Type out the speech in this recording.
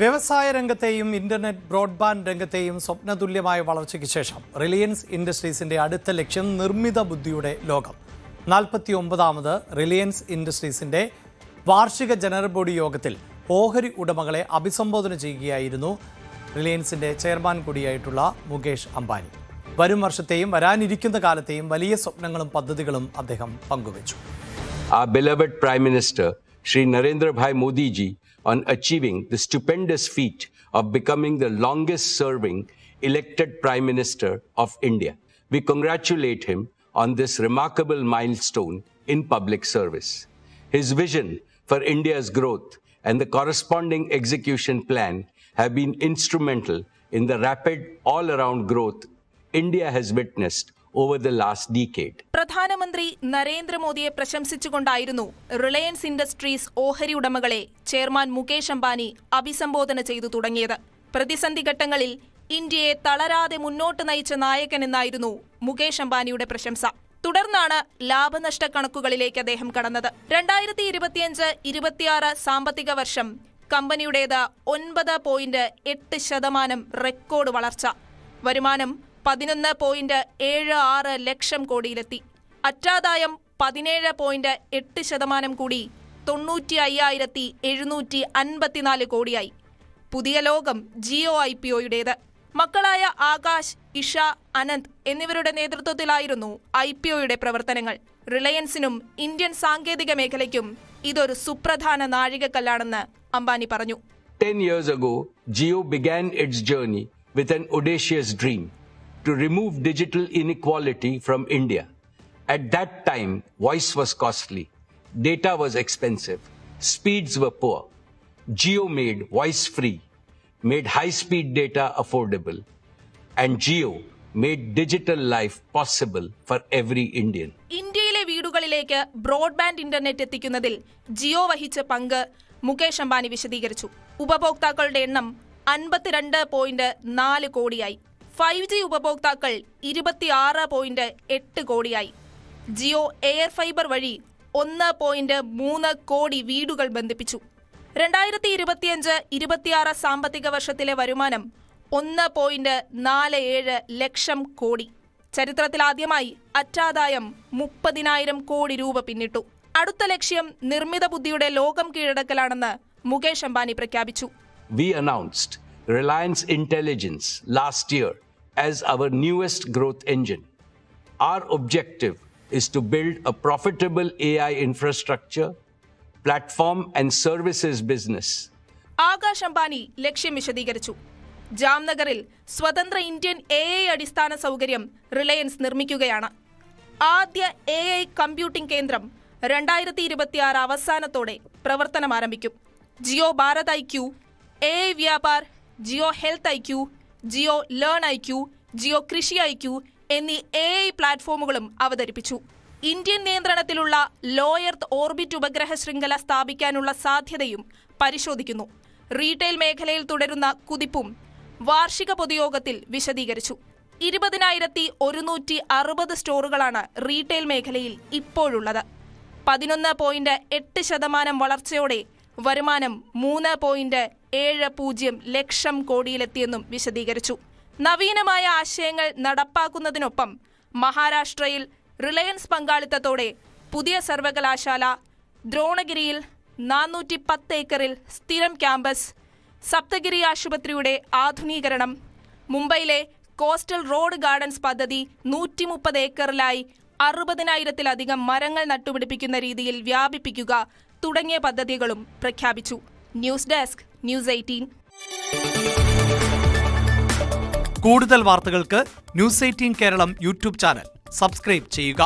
വ്യവസായ രംഗത്തെയും internet broadband രംഗത്തെയും സ്വപ്നതുല്യമായ വളർച്ചയ്ക്ക് ശേഷം റിലയൻസ് ഇൻഡസ്ട്രീസിന്റെ അടുത്ത ലക്ഷ്യം നിർമ്മിത ബുദ്ധിയുടെ ലോകം. 49ാമത് റിലയൻസ് ഇൻഡസ്ട്രീസിന്റെ വാർഷിക ജനറൽ ബോഡി യോഗത്തിൽ ഓഹരി ഉടമകളെ അഭിസംബോധന ചെയ്യുകയായിരുന്നു റിലയൻസിന്റെ ചെയർമാൻ കൂടിയായിട്ടുള്ള മുകേഷ് അംബാനി. വരും വർഷത്തെയും വരാനിരിക്കുന്ന കാലത്തെയും വലിയ സ്വപ്നങ്ങളും പദ്ധതികളും അദ്ദേഹം പങ്കുവച്ചു. Our beloved Prime Minister, Shri Narendra Bhai Modi ji, on achieving the stupendous feat of becoming the longest-serving elected Prime Minister of India. We congratulate him on this remarkable milestone in public service. His vision for India's growth and the corresponding execution plan have been instrumental in the rapid all-around growth India has witnessed over the last decade. പ്രധാനമന്ത്രി നരേന്ദ്രമോദിയെ പ്രശംസിച്ചുകൊണ്ടായിരുന്നു Reliance industries ഓഹരി ഉടമകളെ chairman Mukesh Ambani അഭിസംബോധന ചെയ്തു തുടങ്ങിയത്. പ്രതിസന്ധി ഘട്ടങ്ങളിൽ ഇന്ത്യയെ തളരാതെ മുന്നോട്ട് നയിച്ച നായകനെന്നായിരുന്നു മുകേഷ് അംബാനിയുടെ പ്രശംസ. തുടർന്നാണ് ലാഭനഷ്ട കണക്കുകളിലേക്ക് അദ്ദേഹം കടന്നത്. 2025-26 സാമ്പത്തിക വർഷം കമ്പനിയുടേത് 9.8% റെക്കോർഡ് വളർച്ച. വരുമാനം 11.76 ലക്ഷം കോടിയിലെത്തി. അറ്റാദായം 17.8% കൂടി 95,754 കോടിയായി. പുതിയ ലോകം ജിയോ IPOയുടേത്. മക്കളായ ആകാശ്, ഇഷ, അനന്ത് എന്നിവരുടെ നേതൃത്വത്തിലായിരുന്നു IPOയുടെ പ്രവർത്തനങ്ങൾ. റിലയൻസിനും ഇന്ത്യൻ സാങ്കേതിക മേഖലയ്ക്കും ഇതൊരു സുപ്രധാന നാഴികക്കല്ലാണെന്ന് അംബാനി പറഞ്ഞു. 10 years ago, Jio began its journey with an audacious dream to remove digital inequality from India. At that time, voice was costly, data was expensive, speeds were poor. Jio made voice free, made high-speed data affordable, and Jio made digital life possible for every Indian. ഇന്ത്യയിലെ വീടുകളിലേക്ക് broadband internet എത്തിക്കുന്നതിൽ ജിയോ വഹിച്ച പങ്ക് മുകേഷ് അംബാനി വിശദീകരിച്ചു. ഉപഭോക്താക്കളുടെ എണ്ണം 52.4 കോടിയായി. 5G ഉപഭോക്താക്കൾ 26.8 കോടിയായി. Jio air fibre വഴി 1.3 കോടി വീടുകൾ ബന്ധിപ്പിച്ചു. 2025-26 സാമ്പത്തിക വർഷത്തിലെ വരുമാനം 1.47 ലക്ഷം കോടി. ചരിത്രത്തിലാദ്യമായി അറ്റാദായം 30,000 കോടി രൂപ പിന്നിട്ടു. അടുത്ത ലക്ഷ്യം നിർമ്മിത ബുദ്ധിയുടെ ലോകം കീഴടക്കലാണെന്ന് മുകേഷ് അംബാനി പ്രഖ്യാപിച്ചു. We announced Reliance Intelligence last year as our newest growth engine. Our objective is to build a profitable AI infrastructure, platform and services business. Akash Ambani ലക്ഷ്യം വിശദീകരിച്ചു. ജാംനഗറിൽ സ്വതന്ത്ര ഇന്ത്യൻ AI അടിസ്ഥാന സൗകര്യം റിലയൻസ് നിർമ്മിക്കുകയാണ്. ആദ്യ AI കമ്പ്യൂട്ടിംഗ് കേന്ദ്രം 2026 അവസാനത്തോടെ പ്രവർത്തനം ആരംഭിക്കും. Jio Bharat IQ, AI Vyapar, Jio Health IQ, Jio Learn IQ, Jio Krishi IQ എന്നീ AI പ്ലാറ്റ്ഫോമുകളും അവതരിപ്പിച്ചു. ഇന്ത്യൻ നിയന്ത്രണത്തിലുള്ള ലോ എർത്ത് ഓർബിറ്റ് ഉപഗ്രഹ ശൃംഖല സ്ഥാപിക്കാനുള്ള സാധ്യതയും പരിശോധിക്കുന്നു. റീറ്റെയിൽ മേഖലയിൽ തുടരുന്ന കുതിപ്പും വാർഷിക പൊതുയോഗത്തിൽ വിശദീകരിച്ചു. 20,160 സ്റ്റോറുകളാണ് റീറ്റെയിൽ മേഖലയിൽ ഇപ്പോഴുള്ളത്. 11.8% വളർച്ചയോടെ വരുമാനം 3.70 ലക്ഷം കോടിയിലെത്തിയെന്നും വിശദീകരിച്ചു. നവീനമായ ആശയങ്ങൾ നടപ്പാക്കുന്നതിനൊപ്പം മഹാരാഷ്ട്രയിൽ റിലയൻസ് പങ്കാളിത്തത്തോടെ പുതിയ സർവകലാശാല, ദ്രോണഗിരിയിൽ 410 ഏക്കറിൽ സ്ഥിരം ക്യാമ്പസ്, സപ്തഗിരി ആശുപത്രിയുടെ ആധുനീകരണം, മുംബൈയിലെ കോസ്റ്റൽ റോഡ് ഗാർഡൻസ് പദ്ധതി 130 ഏക്കറിലായി 60,000-ലധികം മരങ്ങൾ നട്ടുപിടിപ്പിക്കുന്ന രീതിയിൽ വ്യാപിപ്പിക്കുക തുടങ്ങിയ പദ്ധതികളും പ്രഖ്യാപിച്ചു. News desk, news 18. കൂടുതൽ വാർത്തകൾക്ക് news 18 Keralam YouTube channel subscribe ചെയ്യുക.